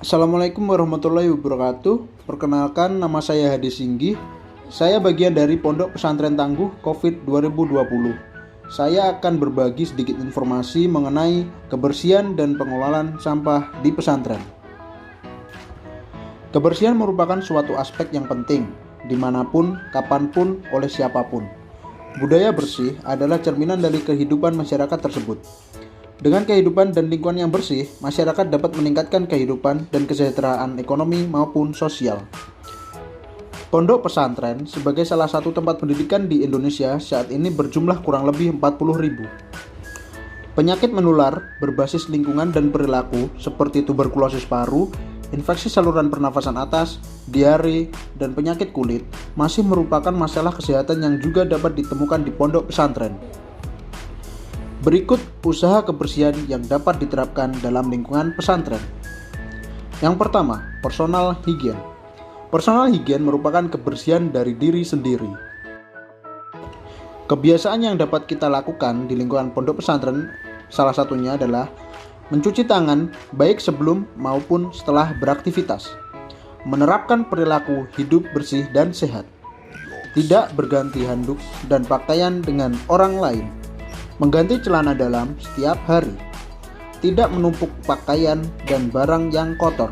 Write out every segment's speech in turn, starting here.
Assalamualaikum warahmatullahi wabarakatuh. Perkenalkan, nama saya Hadi Singgih. Saya bagian dari Pondok Pesantren Tangguh COVID 2020. Saya akan berbagi sedikit informasi mengenai kebersihan dan pengelolaan sampah di pesantren. Kebersihan merupakan suatu aspek yang penting, dimanapun, kapanpun, oleh siapapun. Budaya bersih adalah cerminan dari kehidupan masyarakat tersebut. Dengan kehidupan dan lingkungan yang bersih, masyarakat dapat meningkatkan kehidupan dan kesejahteraan ekonomi maupun sosial. Pondok pesantren sebagai salah satu tempat pendidikan di Indonesia saat ini berjumlah kurang lebih 40.000. Penyakit menular berbasis lingkungan dan perilaku seperti tuberkulosis paru, infeksi saluran pernafasan atas, diare, dan penyakit kulit masih merupakan masalah kesehatan yang juga dapat ditemukan di pondok pesantren. Berikut usaha kebersihan yang dapat diterapkan dalam lingkungan pesantren. Yang pertama, personal higien. Personal higien merupakan kebersihan dari diri sendiri. Kebiasaan yang dapat kita lakukan di lingkungan pondok pesantren salah satunya adalah mencuci tangan baik sebelum maupun setelah beraktivitas. Menerapkan perilaku hidup bersih dan sehat. Tidak berganti handuk dan pakaian dengan orang lain. Mengganti celana dalam setiap hari. Tidak menumpuk pakaian dan barang yang kotor.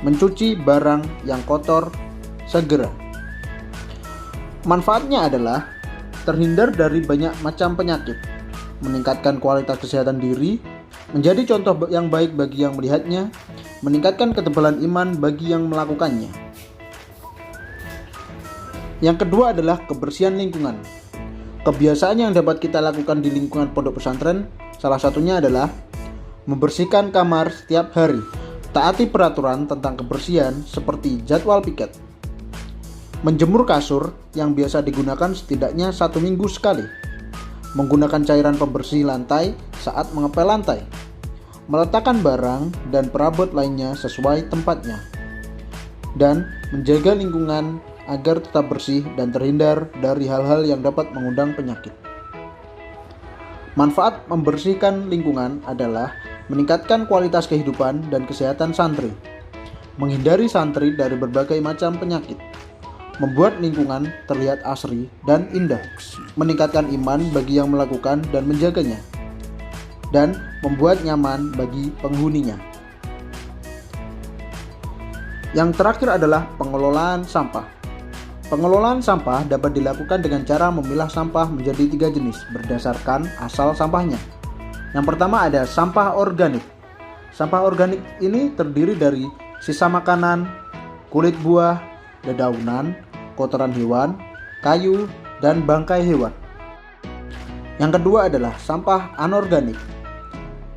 Mencuci barang yang kotor segera. Manfaatnya adalah terhindar dari banyak macam penyakit, meningkatkan kualitas kesehatan diri, menjadi contoh yang baik bagi yang melihatnya, meningkatkan ketebalan iman bagi yang melakukannya. Yang kedua adalah kebersihan lingkungan. Kebiasaan yang dapat kita lakukan di lingkungan pondok pesantren salah satunya adalah membersihkan kamar setiap hari, taati peraturan tentang kebersihan seperti jadwal piket, menjemur kasur yang biasa digunakan setidaknya 1 minggu sekali, menggunakan cairan pembersih lantai saat mengepel lantai, meletakkan barang dan perabot lainnya sesuai tempatnya, dan menjaga lingkungan agar tetap bersih dan terhindar dari hal-hal yang dapat mengundang penyakit. Manfaat membersihkan lingkungan adalah meningkatkan kualitas kehidupan dan kesehatan santri, menghindari santri dari berbagai macam penyakit, membuat lingkungan terlihat asri dan indah, meningkatkan iman bagi yang melakukan dan menjaganya, dan membuat nyaman bagi penghuninya. Yang terakhir adalah pengelolaan sampah. Pengelolaan sampah dapat dilakukan dengan cara memilah sampah menjadi 3 jenis berdasarkan asal sampahnya. Yang pertama ada sampah organik. Sampah organik ini terdiri dari sisa makanan, kulit buah, dedaunan, kotoran hewan, kayu, dan bangkai hewan. Yang kedua adalah sampah anorganik.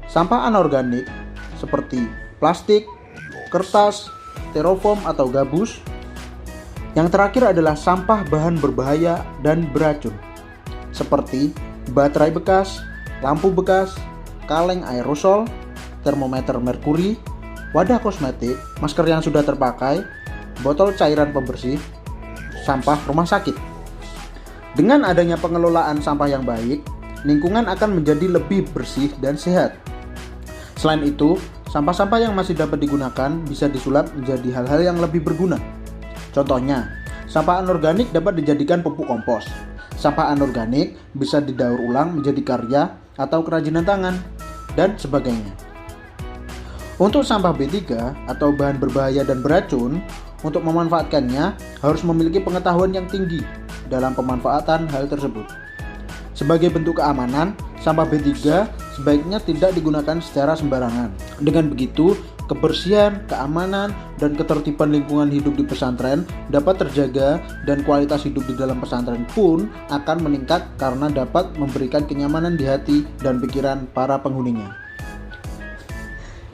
Sampah anorganik seperti plastik, kertas, styrofoam atau gabus. Yang terakhir adalah sampah bahan berbahaya dan beracun seperti baterai bekas, lampu bekas, kaleng aerosol, termometer merkuri, wadah kosmetik, masker yang sudah terpakai, botol cairan pembersih, sampah rumah sakit. Dengan adanya pengelolaan sampah yang baik, lingkungan akan menjadi lebih bersih dan sehat. Selain itu, sampah-sampah yang masih dapat digunakan bisa disulap menjadi hal-hal yang lebih berguna. Contohnya, sampah anorganik dapat dijadikan pupuk kompos. Sampah anorganik bisa didaur ulang menjadi karya atau kerajinan tangan, dan sebagainya. Untuk sampah B3 atau bahan berbahaya dan beracun, untuk memanfaatkannya harus memiliki pengetahuan yang tinggi dalam pemanfaatan hal tersebut. Sebagai bentuk keamanan, sampah B3 sebaiknya tidak digunakan secara sembarangan. Dengan begitu, kebersihan, keamanan, dan ketertiban lingkungan hidup di pesantren dapat terjaga dan kualitas hidup di dalam pesantren pun akan meningkat karena dapat memberikan kenyamanan di hati dan pikiran para penghuninya.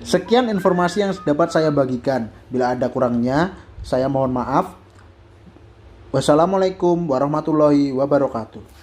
Sekian informasi yang dapat saya bagikan. Bila ada kurangnya, saya mohon maaf. Wassalamualaikum warahmatullahi wabarakatuh.